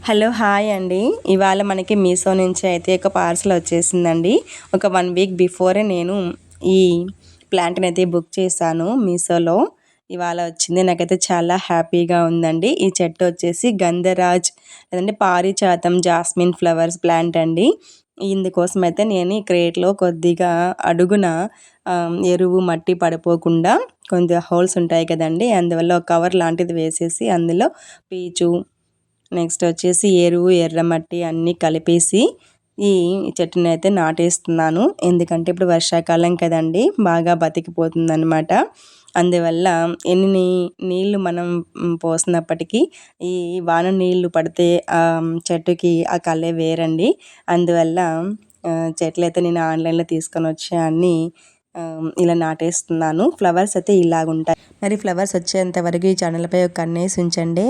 Hello hi అండి. ఇవాళ మనకి మీషో నుంచి అయితే ఒక పార్సల్ వచ్చేసిందండి. ఒక 1 వీక్ బిఫోరే నేను ఈ ప్లాంట్‌ని అయితే బుక్ చేశాను మీషోలో. ఇవాళ వచ్చింది. నాకైతే చాలా హ్యాపీగా ఉందండి. ఈ చెట్టు వచ్చేసి గంధరాజ్ లేదంటే పారిజాతం జాస్మిన్ ఫ్లవర్స్ ప్లాంట్ అండి. ఇందుకోసం అయితే నేను ఈ క్రేట్‌లో కొద్దిగా అడుగున ఎరువు మట్టి పడిపోకుండా కొంచెం హోల్స్ ఉంటాయి కదండీ! అందువల్ల ఒక కవర్ లాంటిది వేసేసి అందులో పీచు నెక్స్ట్ వచ్చేసి ఎరువు ఎర్రమట్టి అన్నీ కలిపేసి ఈ చెట్టుని అయితే నాటేస్తున్నాను. ఎందుకంటే ఇప్పుడు వర్షాకాలం కదండి, బాగా బతికిపోతుందనమాట. అందువల్ల ఎన్ని నీళ్ళు మనం పోసినప్పటికీ ఈ వాన నీళ్ళు పడితే చెట్టుకి ఆ కళే వేరండి. అందువల్ల చెట్లయితే నేను ఆన్లైన్లో తీసుకొని వచ్చి ఇలా నాటేస్తున్నాను. ఫ్లవర్స్ అయితే ఇలాగుంటాయి. మరి ఫ్లవర్స్ వచ్చేంత వరకు ఈ ఛానల్పై ఒక కన్నేసి ఉంచండి.